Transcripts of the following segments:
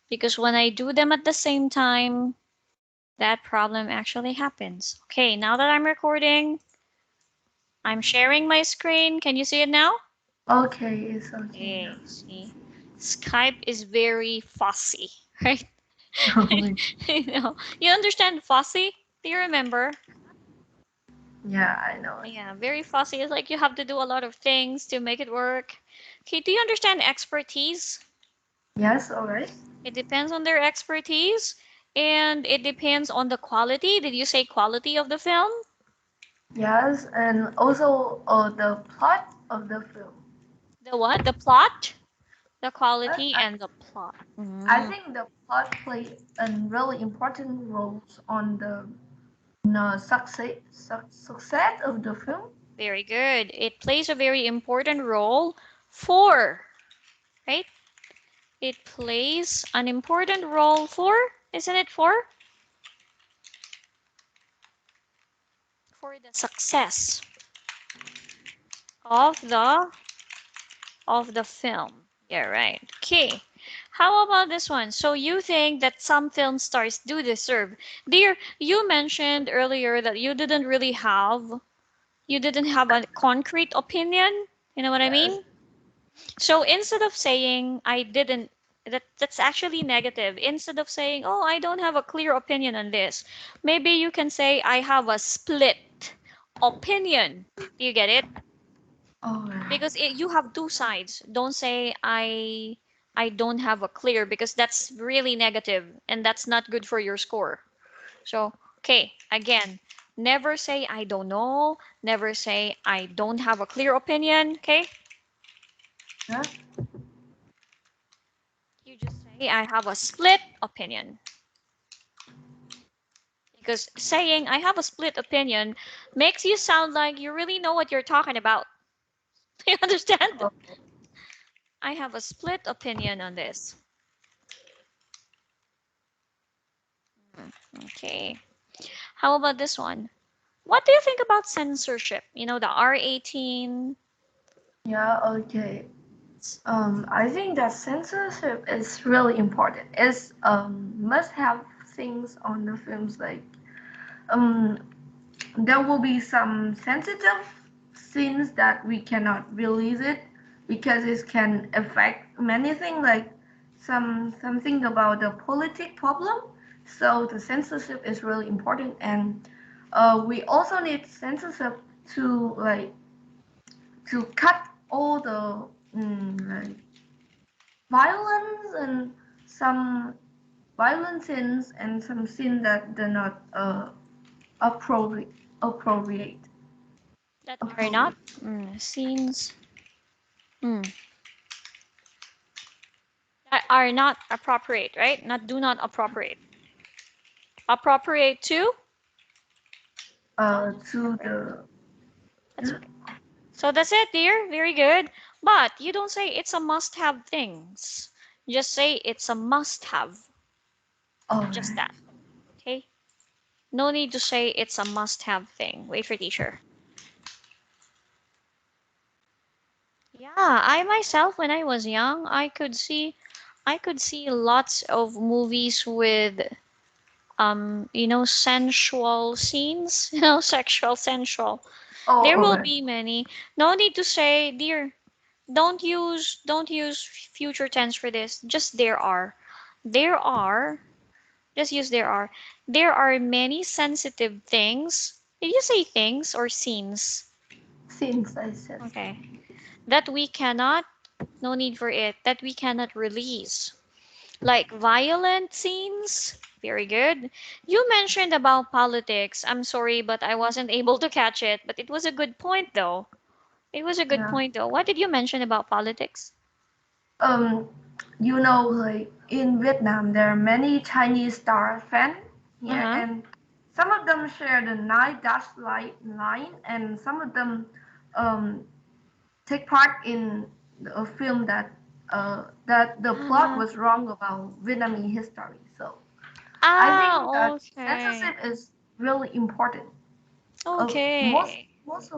because when I do them at the same time, that problem actually happens. Okay, now that I'm recording, I'm sharing my screen. Can you see it now? Okay, it's okay now. Okay, see, Skype is very fussy, right? You know, you understand fussy? Do you remember? Yeah, I know it. Yeah, very fussy. It's like you have to do a lot of things to make it work. Okay, do you understand expertise? Yes, all right. It depends on their expertise and it depends on the quality. Did you say quality of the film? Yes, and also the plot of the film. The what? The plot? The Yes, quality and the plot. I think the plot play a really important role on the success of the film. Very good. It plays a very important role for, right? It plays an important role for, isn't it for the success of the film. Yeah, right. Okay. How about this one? So you think that some film stars do deserve. Dear, you mentioned earlier that you didn't have a concrete opinion. You know what I Yes. mean? So instead of saying I didn't, that's actually negative. Instead of saying, "Oh, I don't have a clear opinion on this," maybe you can say I have a split opinion. Do you get it? All right. Because you have two sides. Don't say I don't have a clear because that's really negative and that's not good for your score. So, okay, again, never say I don't know, never say I don't have a clear opinion, okay? Yeah. You just say I have a split opinion. Because saying I have a split opinion makes you sound like you really know what you're talking about. You understand? Oh, I have a split opinion on this. Okay. How about this one? What do you think about censorship? You know, the R18. yeah. Okay. I think that censorship is really important. It's must have things on the films like um there will be some sensitive scenes that we cannot release it because it can affect many things like something about the politic problem. So the censorship is really important, and we also need censorship to to cut all the like violence and some violent scenes and some scenes that they're not appropriate appropriate That are not appropriate. scenes that are not appropriate, right? Not do not appropriate. Appropriate to? To the That's okay. So that's it, dear. Very good. But you don't say it's a must-have things. Just say it's a must-have. Just alright. that. Okay? No need to say it's a must-have thing. Wait for teacher. Yeah, I myself, when I was young, I could see lots of movies with sensual scenes, sexual, sensual. Oh, There will alright. be many. No need to say, dear, don't use future tense for this. Just there are. There are, just use there are. There are many sensitive things. Did you say things or scenes? Since I said Okay. That we cannot, no need for it, that we cannot release. Like violent scenes. Very good. You mentioned about politics. I'm sorry, but I wasn't able to catch it. But it was a good point, though. It was a good yeah. point, though. What did you mention about politics? Um, like in Vietnam, there are many Chinese star fans here, Uh-huh. and some of them share the night dash light line, and some of them um take part in a film that the plot Uh-huh. was wrong about Vietnamese history. So I think Ah, that okay. censorship is really important. Okay. Most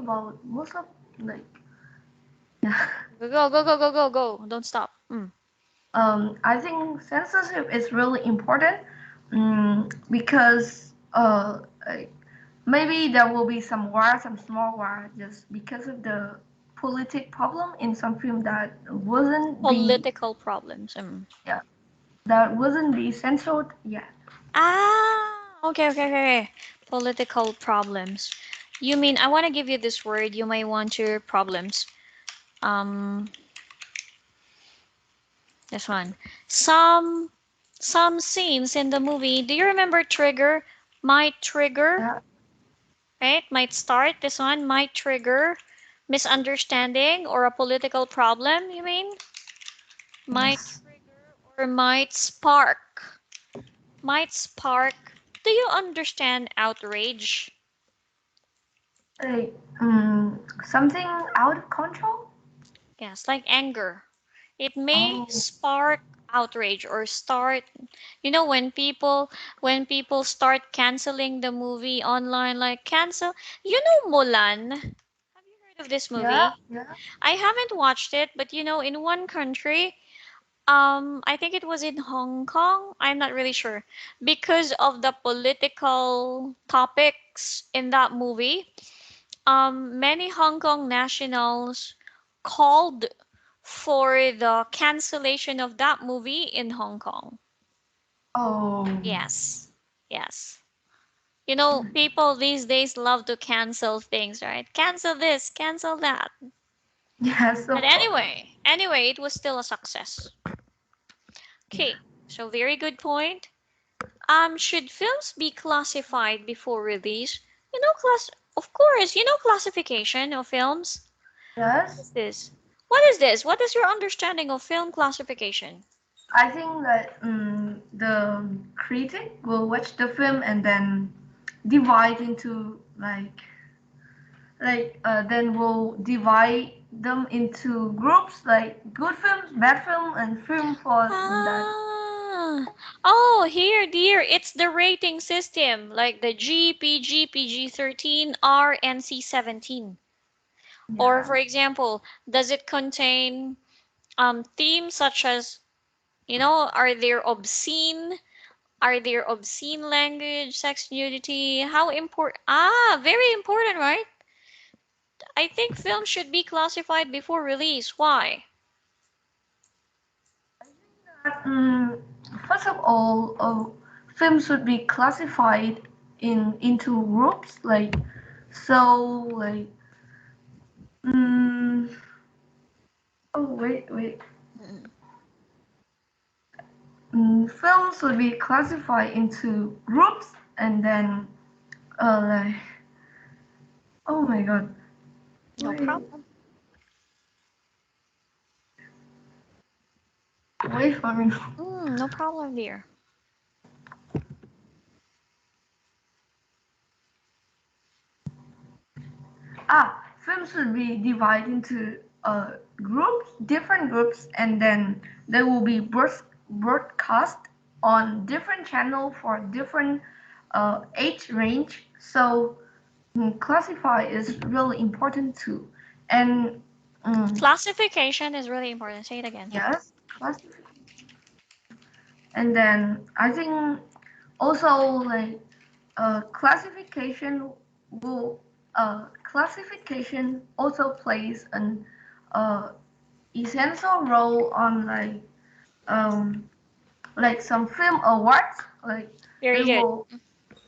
of like yeah. Go, go, go, go, go, go. Don't stop. I think censorship is really important because like, maybe there will be some war, some small war, just because of the politic problem in some film that wasn't be Political problems. yeah, that wasn't be censored yet. Okay, okay, okay. Political problems. You mean I want to give you this word. You might want to problems. Um, this one. Some scenes in the movie. Do you remember trigger? Might trigger, Yeah. right? Might start. This one might trigger misunderstanding or a political problem. You mean might Yes. trigger or might spark? Might spark. Do you understand outrage? Like something out of control. Yes, like anger. It may Oh, spark outrage or start, when people start canceling the movie online, like cancel. Mulan. Have you heard of this yeah, movie? yeah. I haven't watched it, but in one country, I think it was in Hong Kong. I'm not really sure. Because of the political topics in that movie, many Hong Kong nationals called for the cancellation of that movie in Hong Kong. Oh, Yes, yes. People these days love to cancel things, right? Cancel this, cancel that. yes, But of course. anyway, it was still a success. Okay, so very good point. Should films be classified before release? Of course, classification of films. Yes. Is this? What is this? What is your understanding of film classification? I think that the critic will watch the film and then divide into then we'll divide them into groups like good films, bad film, and film for that. Ah, oh, here, dear, it's the rating system, like the G, PG, PG-13, R, and C-17. Or, Yeah. for example, does it contain themes such as, are there obscene? Are there obscene language, sex, nudity? How important? Very important, right? I think films should be classified before release. Why? But, first of all, films should be classified into groups like. Mm, oh wait. Mm. Films will be classified into groups and then like oh my god, No wait, problem. wait for me. No problem, dear. Films will be divided into groups, different groups, and then they will be broadcast on different channel for different age range. So classify is really important too. And mm, Classification is really important. Say it again. yes, classify. And then I think also like classification will classification also plays an uh, essential role on um like some film awards like they Very good. will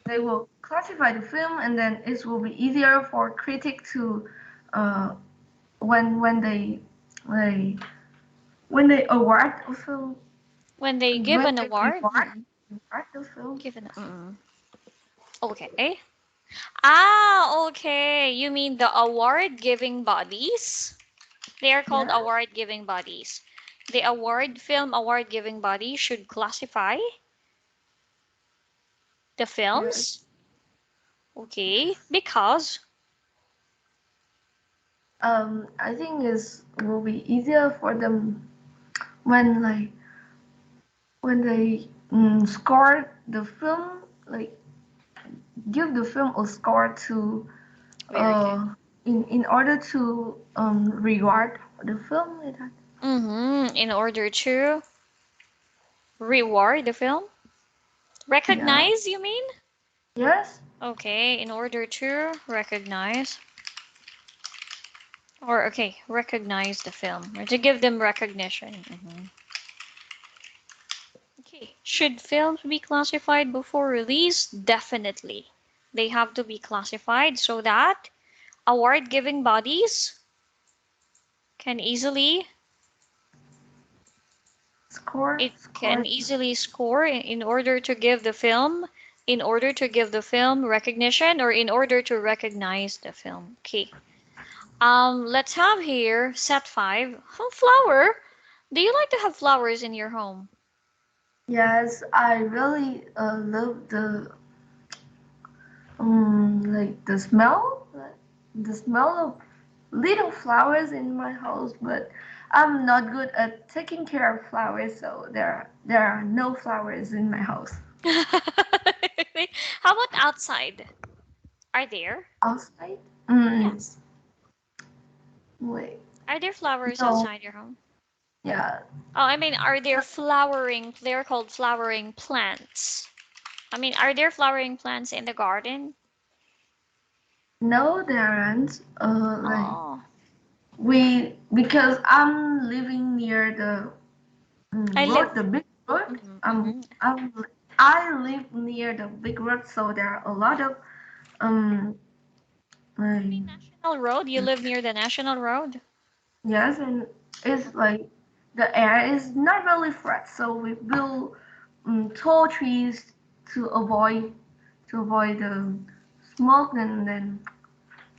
they will classify the film and then it will be easier for critic to uh when like when they award a film When they give when an they award, reward the film. give an. Okay. Okay. You mean the award giving bodies? They are called Yeah. award giving bodies. The film award giving body should classify the Yes. films. Okay. Because. I think is will be easier for them when they score the film, like give the film a score to Very good. in order to reward the film like that. In order to. Reward the film? Yeah. Recognize, you mean? Yes. Okay, in order to recognize. Or, okay, recognize the film. Or to give them recognition. Okay. Should films be classified before release? Definitely. They have to be classified so that award-giving bodies can easily Score. it can Score. easily score in order to give the film recognition or in order to recognize the film. Okay. Let's have here set 5. Oh, flower. Do you like to have flowers in your home? Yes, I really love like the smell of little flowers in my house, but I'm not good at taking care of flowers, so there are no flowers in my house. How about outside? Are there? Outside? Mm, Yes. wait, Are there flowers no, outside your home? yeah, Oh, I mean, are there flowering? They're called flowering plants. I mean, are there flowering plants in the garden? no, there aren't. Like Oh, we because I'm living near the I live. road, the big road. Mhm, Um, mhm. I'm I live near the big road, so there are a lot of um. You Like, mean National Road? You live near the National Road? yes, and it's like the air is not really fresh, so we build tall trees to avoid the smoke and then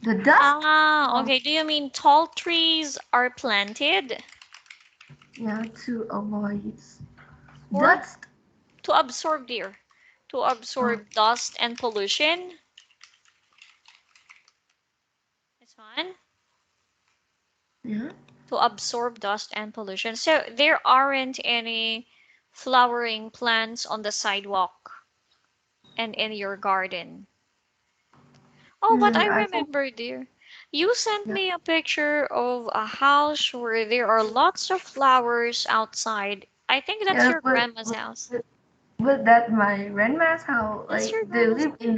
the dust. Ah, Um, okay. Do you mean tall trees are planted yeah, to avoid or dust. to absorb dear, to Uh, absorb dust and pollution? This one? yeah. To absorb dust and pollution. So there aren't any flowering plants on the sidewalk and in your garden. Oh, but I I think remember, dear. You sent yeah. me a picture of a house where there are lots of flowers outside. I think that's Yes, your grandma's house. with that my grandma's how That's like your they grandma's live in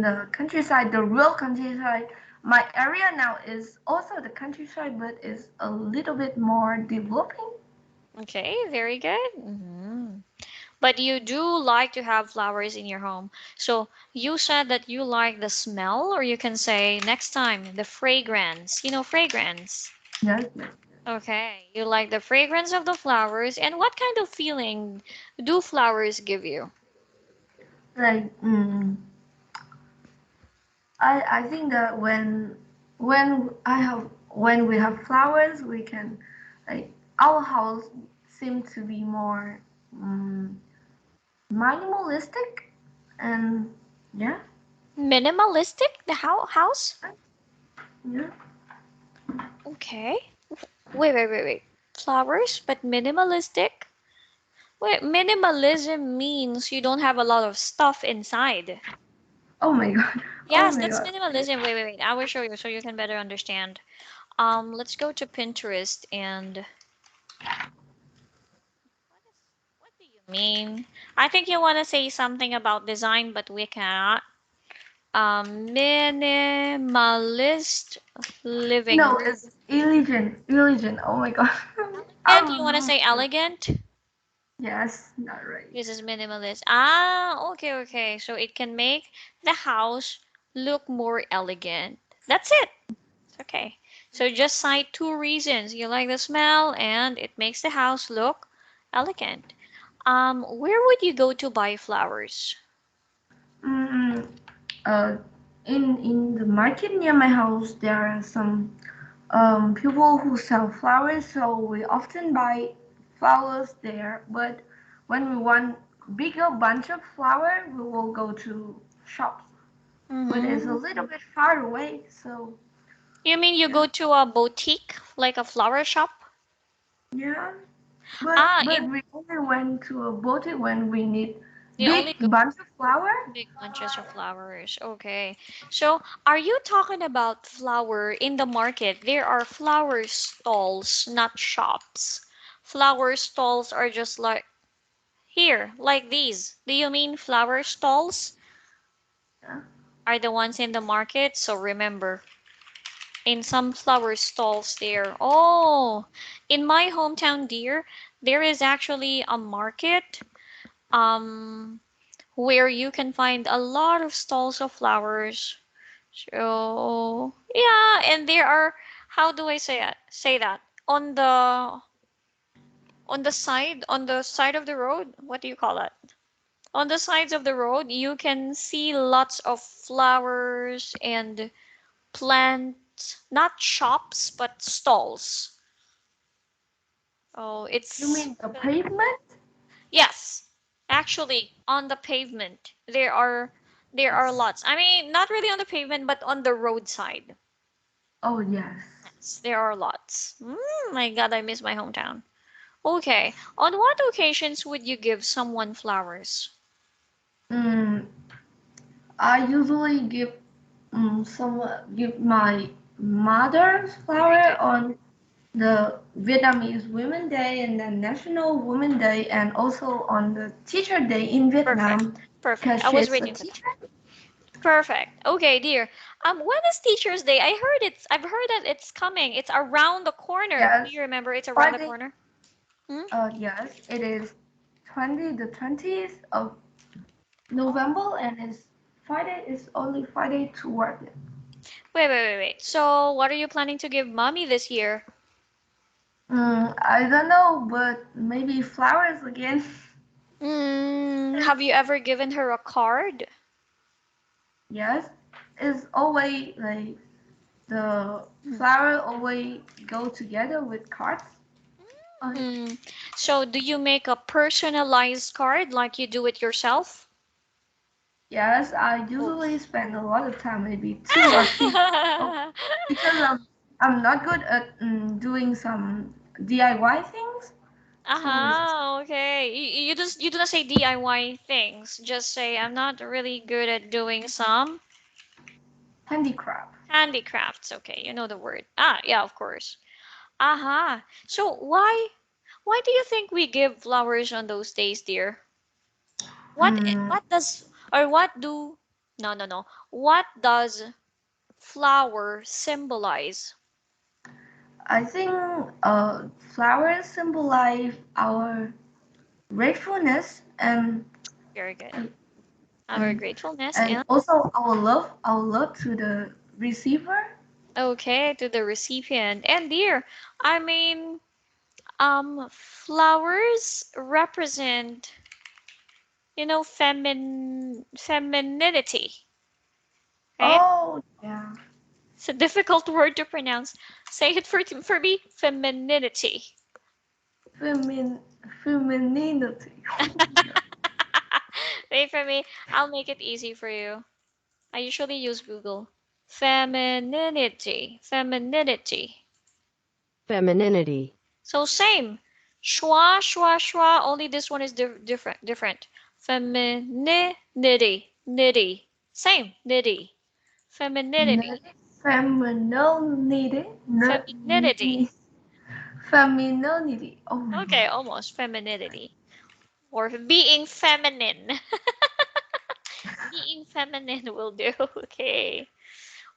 the countryside, the real countryside. My area now is also the countryside, but is a little bit more developing. house. Okay, very good. But you do like to have flowers in your home. So you said that you like the smell, or you can say next time the fragrance. You know, fragrance. Yes, yes. Okay, you like the fragrance of the flowers. And what kind of feeling do flowers give you? Like I think that when we have flowers, we can like our house seem to be more um, minimalistic and yeah, Minimalistic, the house? yeah. Okay. Wait. Flowers, but minimalistic? Wait, minimalism means you don't have a lot of stuff inside. Oh my god. Oh Yes, my that's god. minimalism. Wait. I will show you so you can better understand. Let's go to Pinterest and what do you mean? I think you want to say something about design, but we cannot. Minimalist living No, room. it's illusion. Illusion. Oh my god. Elegant, you want to um, say elegant? yes, not right. This is minimalist. Ah, okay. So it can make the house look more elegant. That's it. Okay. So just cite 2 reasons. You like the smell and it makes the house look elegant. Where would you go to buy flowers? Mm, uh, in the market near my house, there are some people who sell flowers, so we often buy flowers there. But when we want bigger bunch of flower, we will go to shops. But it's a little Mm-hmm. bit far away, so You mean you yeah, go to a boutique, like a flower shop? yeah. Ah, But in we only went to a boutique when we need you big only go bunch of flower. big bunches of flowers. Okay. So, are you talking about flower in the market? There are flower stalls, not shops. Flower stalls are just like. Here, like these. Do you mean flower stalls? Yeah. Are the ones in the market? So remember, in some flower stalls there. Oh, in my hometown, dear, there is actually a market um where you can find a lot of stalls of flowers. So yeah, and there are, how do I say it? Say that on the side of the road. What do you call it? On the sides of the road, you can see lots of flowers and plants, not shops, but stalls. Oh, You it's mean the pavement? yes, actually on the pavement. There are lots. I mean, not really on the pavement, but on the roadside. Oh yes. Yes, there are lots. My God, I miss my hometown. Okay, on what occasions would you give someone flowers? Mm, I usually give my mother Very flower good. on the Vietnamese Women Day and the National Women Day and also on the Teacher Day in Perfect. Vietnam Perfect. because I was she's a waiting for that. teacher. Perfect. Okay, dear. When is Teacher's Day? I've heard that it's coming. It's around the corner. Do Yes, you remember it's around the Friday. corner? Hmm? Yes, it is the 20th of Oh. November and it's Friday is only Friday to work it. Wait. So, what are you planning to give mommy this year? I don't know, but maybe flowers again. Have you ever given her a card? Yes, it's always like the Hmm. flower always go together with cards. Uh, Hmm. So, do you make a personalized card like you do it yourself? yes, I Oh. usually spend a lot of time, maybe 2 or 3 oh, because I'm not good at doing some DIY things. So Uh-huh, okay. You do not say DIY things. Just say I'm not really good at doing some handicraft. handicrafts. Okay, you know the word. Ah, yeah, of course. Aha. So why do you think we give flowers on those days, dear? What Mm, what does or what do no. What does flower symbolize? I think flowers symbolize our gratefulness Very good. and Our and gratefulness and and also our love to the receiver. okay to the recipient. And dear, I mean flowers represent, femininity, right? Oh yeah, It's a difficult word to pronounce. Say it for me. Femininity. femin femininity. Wait for me. I'll make it easy for you. I usually use Google. Femininity. Femininity. femininity, So same. Schwa, schwa, schwa. Only this one is different. Different. Femininity. Nitty. Same. Nitty. Femininity. Femininity. Femininity. Femininity. Oh my Okay, god. almost femininity. Or being feminine. Being feminine will do. Okay.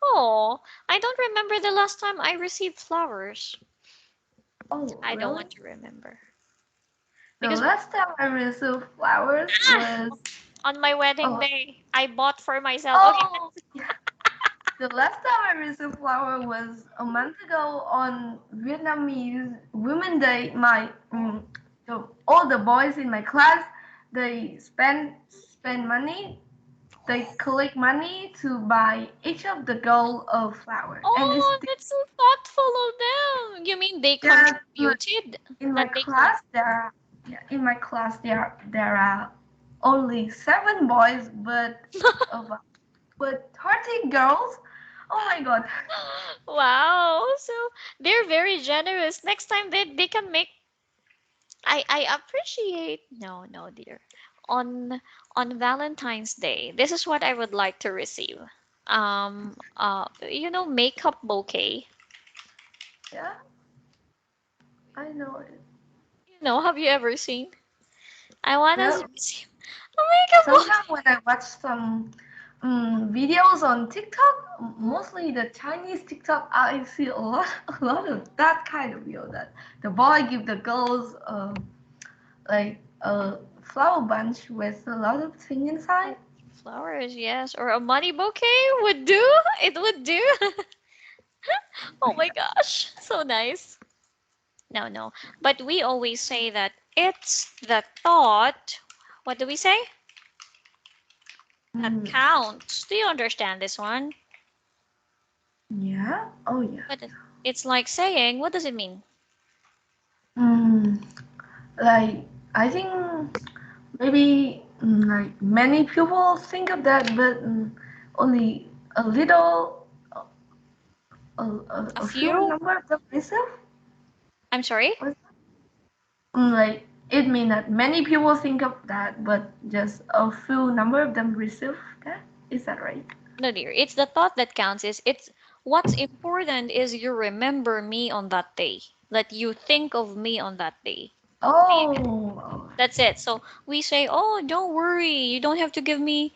Oh, I don't remember the last time I received flowers. Oh I don't really? want to remember. The Because last time I received flowers ah, was on my wedding oh day, I bought for myself. Okay. oh yeah. The last time I received flower was a month ago on Vietnamese Women Day. All the boys in my class they spend money. They collect money to buy each of the girl a flower, and it's Oh, that's so thoughtful of them. You mean they yeah. Like contributed in my that they collect? class there are only 7 boys, but 30 girls. Oh my god. Wow. So they're very generous. Next time they can make I appreciate no dear. On Valentine's Day, this is what I would like to receive. Makeup bouquet. Yeah, I know it. Have you ever seen? I want Yeah. to see. Oh my god. Sometimes when I watch some videos on TikTok, mostly the Chinese TikTok, I see a lot of that kind of video that the boy give the girls like a flower bunch with a lot of thing inside. Flowers, yes, or a money bouquet would do. It would do. Oh my gosh, so nice. No, no. But we always say that it's the thought. What do we say? That Mm, counts. Do you understand this one? yeah. Oh yeah. But it's like saying, what does it mean? Mm, like I think maybe like many people think of that, but only a little, A a few few? number of them receive. I'm sorry? Like it may not many people think of that, but just a few number of them receive that. Is that right? No, dear. It's the thought that counts. It's what's important is you remember me on that day. That you think of me on that day. Oh, That's it. So we say, "Oh, don't worry. You don't have to give me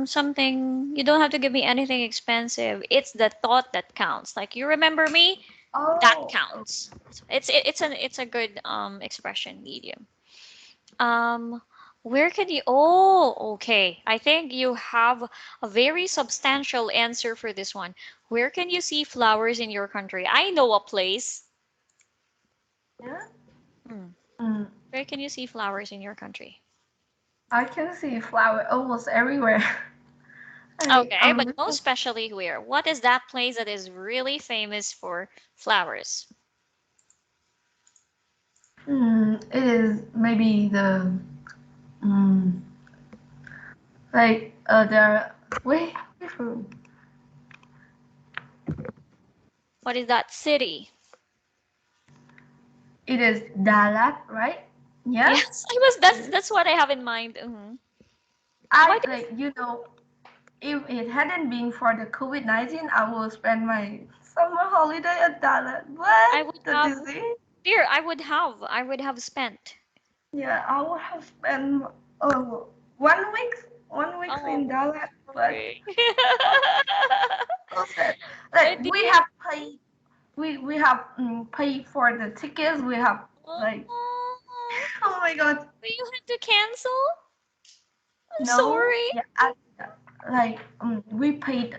something. You don't have to give me anything expensive. It's the thought that counts. Like you remember me, that oh, counts." So it's a good expression medium. Where can you okay. I think you have a very substantial answer for this one. Where can you see flowers in your country? I know a place. yeah. Hmm. Mm, Where can you see flowers in your country? I can see flower almost everywhere. I Okay, but most especially where? What is that place that is really famous for flowers? it is maybe the mm, like there. Wait for What is that city? it is Dalat, right? Yeah. Yes, I was that's what I have in mind. I What is like if it hadn't been for the COVID-19, I would spend my summer holiday at Dalat. I But would the have disease, dear, I would have spent. yeah, I would have spent uh, 1 week, 1 week Oh, in Dalat. But sorry. so sad. My Like we dear. have paid, we have paid for the tickets. We have like, Oh, oh my God, you had to cancel? I'm no, sorry. yeah, like we paid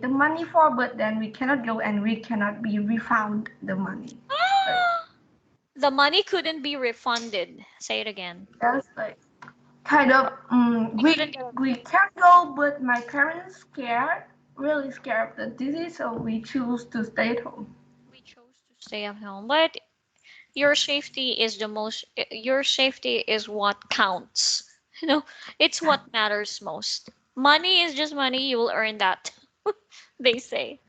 the money for, but then we cannot go and we cannot be refund the money. Like The money couldn't be refunded. Say it again. that's like kind of I couldn't get it. we can go, but my parents scared, really scared of the disease, so we choose to stay at home. We chose to stay at home, but your safety is what counts. You know, it's what matters most. Money is just money, you will earn that. They say.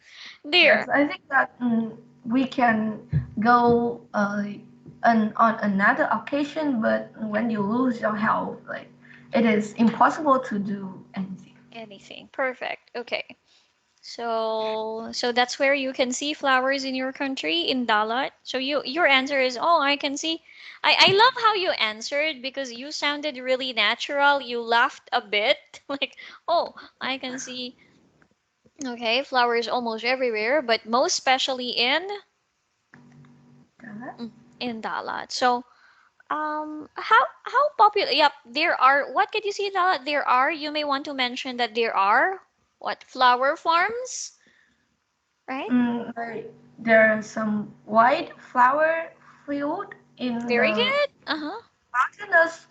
Yes, There. I think that we can go on another occasion, but when you lose your health, like it is impossible to do anything. Anything. Perfect. Okay. So that's where you can see flowers in your country in Dalat. So your answer is, oh, I can see. I love how you answered because you sounded really natural. You laughed a bit like, oh, I can see. Okay, flowers almost everywhere, but most especially That? in Dalat. So how popular? Yep, there are. What can you see in Dalat? There are. You may want to mention that there are what flower farms, right? Like there are some white flower field in Very the good. Uh-huh. mountainous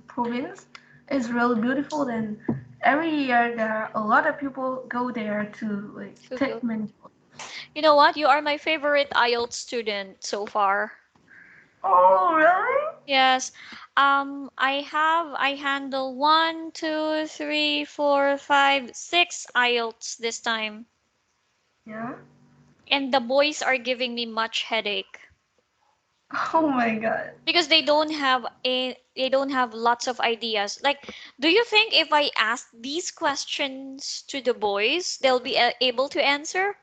province. It's really beautiful, and every year there are a lot of people go there to like True. take many photos. You know what? You are my favorite IELTS student so far. Oh, really? Yes. I handle 1, 2, 3, 4, 5, 6 IELTS this time. Yeah. And the boys are giving me much headache Oh my God. because they don't have lots of ideas. Like, do you think if I ask these questions to the boys, they'll be able to answer?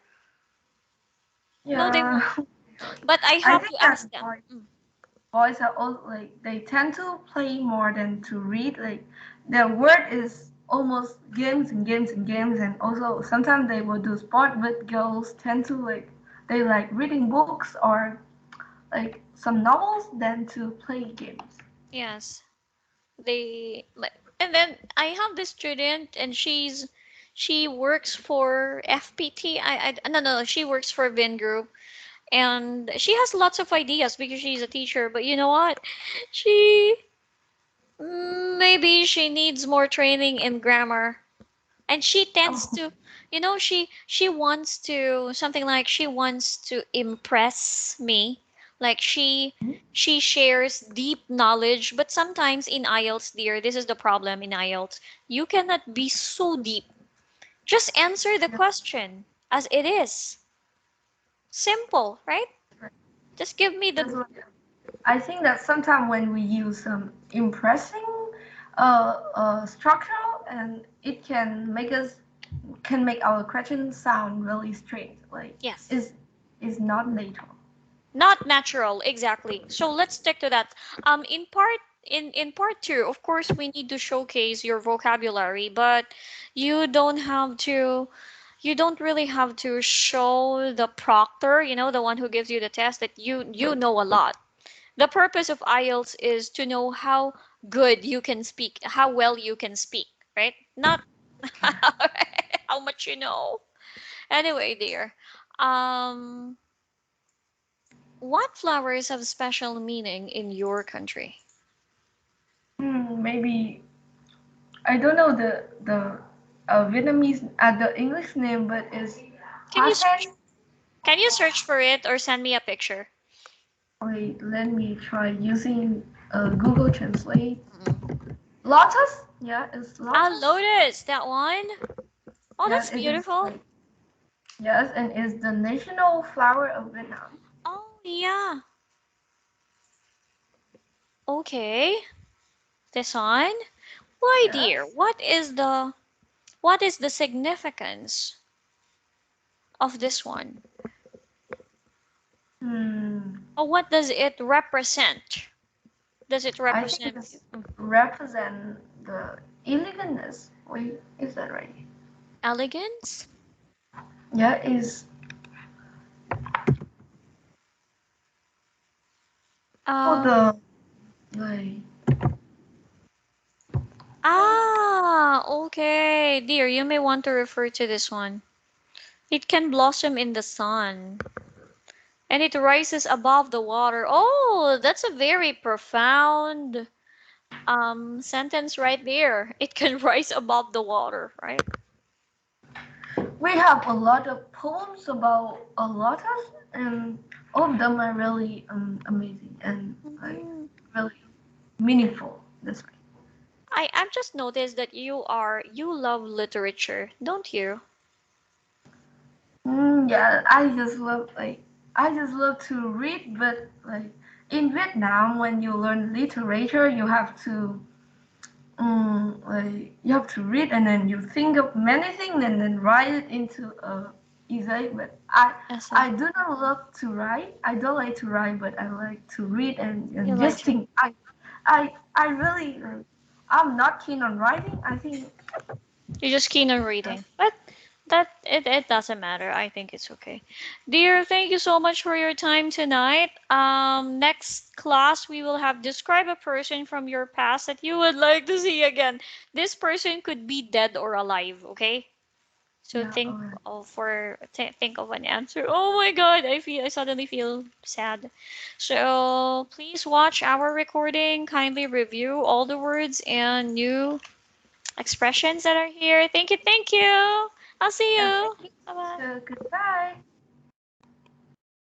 No, they Yeah. won't. But I I have think to that ask them. boy. boys are all like they tend to play more than to read. Like their word is almost games and games and games, and also sometimes they will do sport. But girls tend to like they like reading books or like some novels than to play games. Yes. They like, and then I have this student, and she works for FPT. No, she works for Vin Group, and she has lots of ideas because she's a teacher. But you know what? She maybe she needs more training in grammar, and she tends Oh, to, she wants to something like she wants to impress me, like she shares deep knowledge. But sometimes in IELTS, dear, this is the problem in IELTS, you cannot be so deep. Just answer the question as it is, simple, right? Just give me that's the what I think that sometimes when we use some impressing structure, and it can make our question sound really strange. Like yes. is not natural. Not natural, exactly. So let's stick to that. In part two, of course, we need to showcase your vocabulary, but you don't have to. You don't really have to show the proctor, the one who gives you the test, that you know a lot. The purpose of IELTS is to know how good you can speak, how well you can speak, right? Not how much you know. Anyway, dear, um, what flowers have special meaning in your country? Maybe I don't know the Vietnamese the English name, but it's Can you search? Paten. Can you search for it or send me a picture? Wait, let me try using Google Translate. Mm. Lotus? Yeah, it's Ah, lotus. lotus, that one. Oh, Yeah, that's it is beautiful. like yes, and is the national flower of Vietnam. Oh, yeah. Okay, this one. Why, dear? Yes. What is the significance of this one? Hmm. Or what does it represent? Does it I think represent this represent the elegantness. Wait, is that right? elegance? Yeah, is for Uh, the like. okay, dear, you may want to refer to this one. It can blossom in the sun, and it rises above the water. Oh, that's a very profound sentence right there. It can rise above the water, right? We have a lot of poems about a lotus, and all of them are really amazing and like Mhm. really meaningful. That's right. I've just noticed that you love literature, don't you? Yeah, I just love to read, but like in Vietnam, when you learn literature, you have to like you have to read and then you think of many things and then write it into a essay. But I Essay. do not love to write. I don't like to write, but I like to read You and like just to. think. I really like, I'm not keen on writing. I think You're just keen on reading. that's But it doesn't matter. I think it's okay. Dear, thank you so much for your time tonight. Next class we will have describe a person from your past that you would like to see again. This person could be dead or alive, okay? So yeah. Alright. think of an answer. Oh my God, I suddenly feel sad. So please watch our recording. Kindly review all the words and new expressions that are here. Thank you, thank you. I'll see Yeah, thank you. you. Bye bye. So goodbye.